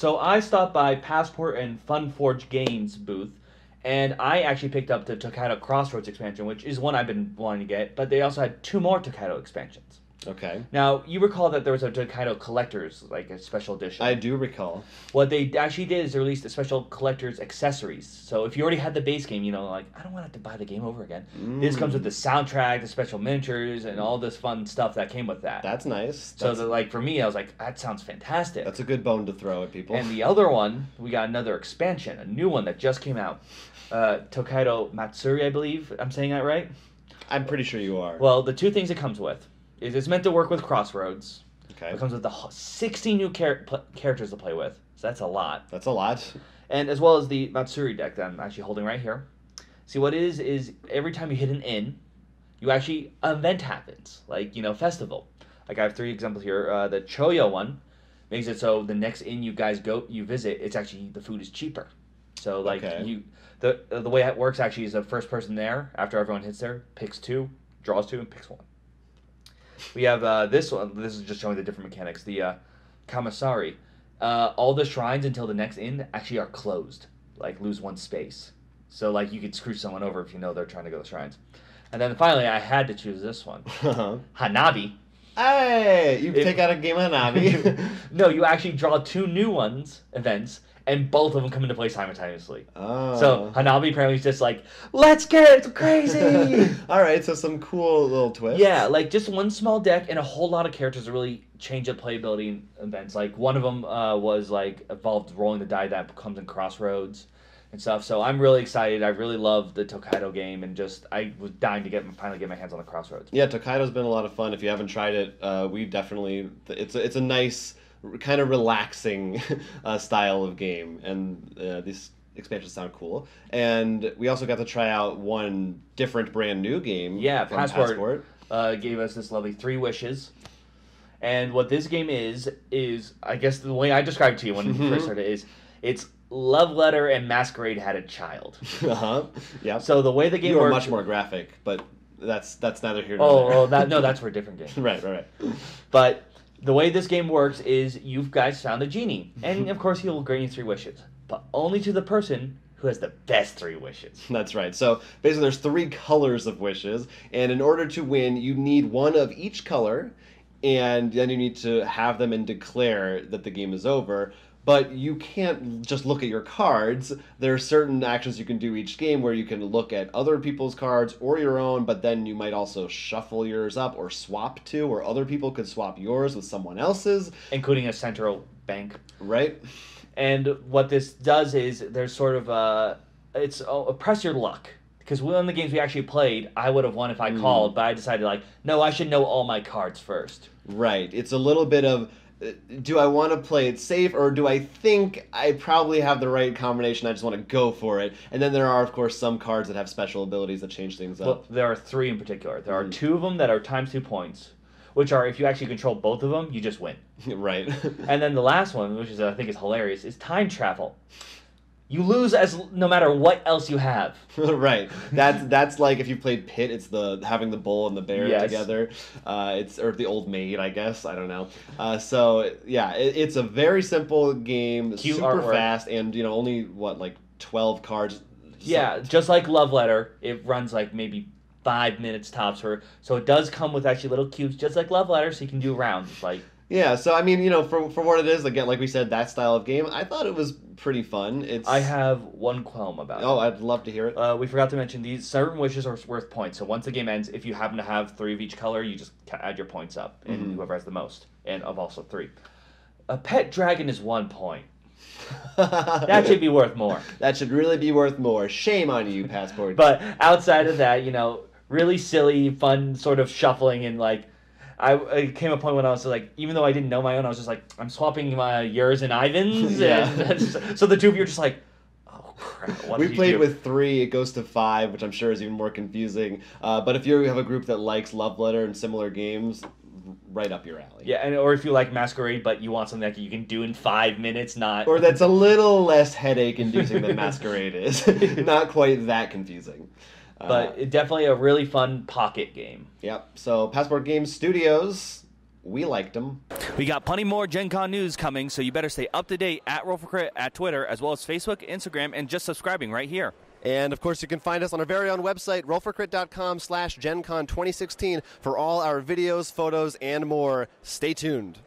So I stopped by Passport and Funforge Games booth, and I actually picked up the Tokaido Crossroads expansion, which is one I've been wanting to get. But they also had two more Tokaido expansions. Okay. Now, you recall that there was a Tokaido Collector's, like a special edition. I do recall. What they actually did is they released a special collector's accessories. So if you already had the base game, like, I don't want to have to buy the game over again. This comes with the soundtrack, the special miniatures, and all this fun stuff that came with that. That's nice. So, like, for me, I was like, that sounds fantastic. That's a good bone to throw at people. And the other one, we got another expansion, a new one that just came out. Tokaido Matsuri, I believe. I'm saying that right? I'm pretty sure you are. Well, the two things it comes with is it's meant to work with Crossroads. Okay. It comes with the 60 new characters to play with, so that's a lot. That's a lot. And as well as the Matsuri deck that I'm actually holding right here. See, what it is every time you hit an inn, an event happens, like, festival. Like, I have 3 examples here. The Choyo one makes it so the next inn you guys you visit, it's actually, the food is cheaper. So, like, the way it works actually is the first person there, after everyone hits there, picks 2, draws 2, and picks 1. We have this one. This is just showing the different mechanics. The Kamasari. All the shrines until the next inn actually are closed. Like, lose 1 space. So, like, you could screw someone over if they're trying to go to the shrines. And then finally, I had to choose this one. Hanabi. Hey! You take out a game of Hanabi. No, you actually draw 2 new events, and both of them come into play simultaneously. Oh. So Hanabi apparently is just like, let's get crazy! Alright, so some cool little twists. Yeah, like just one small deck and a whole lot of characters to really change up playability in events. Like one of them was like involved rolling the die that comes in Crossroads and stuff. So I'm really excited. I really love the Tokaido game, and I was dying to finally get my hands on the Crossroads. Yeah, Tokaido's been a lot of fun. If you haven't tried it, we definitely... It's a nice, kind of relaxing style of game, and these expansions sound cool. And we also got to try out one different brand new game. Yeah, from Passport. Gave us this lovely 3 wishes. And what this game is I guess the way I described it to you when we first started is, it's Love Letter and Masquerade had a child. Uh-huh. Yeah. So the way the game works... You works... are much more graphic, but that's neither here nor there. No, that's for a different game. Right. But the way this game works is you guys found a genie. And, of course, he will grant you 3 wishes. But only to the person who has the best 3 wishes. That's right. So, basically, there's 3 colors of wishes. And in order to win, you need 1 of each color. And then you need to have them and declare that the game is over. But you can't just look at your cards. There are certain actions you can do each game where you can look at other people's cards or your own, but then you might also shuffle yours up or swap to, or other people could swap yours with someone else's. Including a central bank. Right. And what this does is there's sort of press your luck. Because one of the games we actually played, I would have won if I called, but I decided, no, I should know all my cards first. Right. It's a little bit of... Do I want to play it safe, or do I think I probably have the right combination, I just want to go for it? And then there are, of course, some cards that have special abilities that change things up. Well, there are 3 in particular. There are 2 of them that are times 2 points, which are, if you actually control both of them, you just win. Right. And then the last one, which I think is hilarious, is time travel. You lose no matter what else you have. Right. That's like if you played Pit, it's having the bull and the bear together. Or the old maid, I guess. I don't know. So yeah, it's a very simple game, Cute super artwork. fast, and only 12 cards. Yeah, just like Love Letter, it runs like maybe 5 minutes tops. So it does come with actually little cubes, just like Love Letter, so you can do rounds like. Yeah, so I mean, for what it is, again, like we said, that style of game, I thought it was pretty fun. I have one qualm about it. Oh, I'd love to hear it. We forgot to mention these certain wishes are worth points. So once the game ends, if you happen to have 3 of each color, you just add your points up, and whoever has the most, and of also 3. A pet dragon is 1 point. That should be worth more. That should really be worth more. Shame on you, Passport. But outside of that, really silly, fun sort of shuffling, and like, I came a point when I was like, even though I didn't know my own, I was just like, I'm swapping my yours and Ivan's. Yeah. And so the 2 of you are just like, oh crap. We played with 3. It goes to 5, which I'm sure is even more confusing. But if you have a group that likes Love Letter and similar games, right up your alley. Yeah, or if you like Masquerade, but you want something that you can do in 5 minutes, not... Or that's a little less headache-inducing than Masquerade is. Not quite that confusing. But definitely a really fun pocket game. Yep. So Passport Game Studios, We liked them. We got plenty more Gen Con news coming, so you better stay up to date at Roll for Crit at Twitter, as well as Facebook, Instagram, and just subscribing right here. And, of course, you can find us on our very own website, rollforcrit.com/GenCon2016 for all our videos, photos, and more. Stay tuned.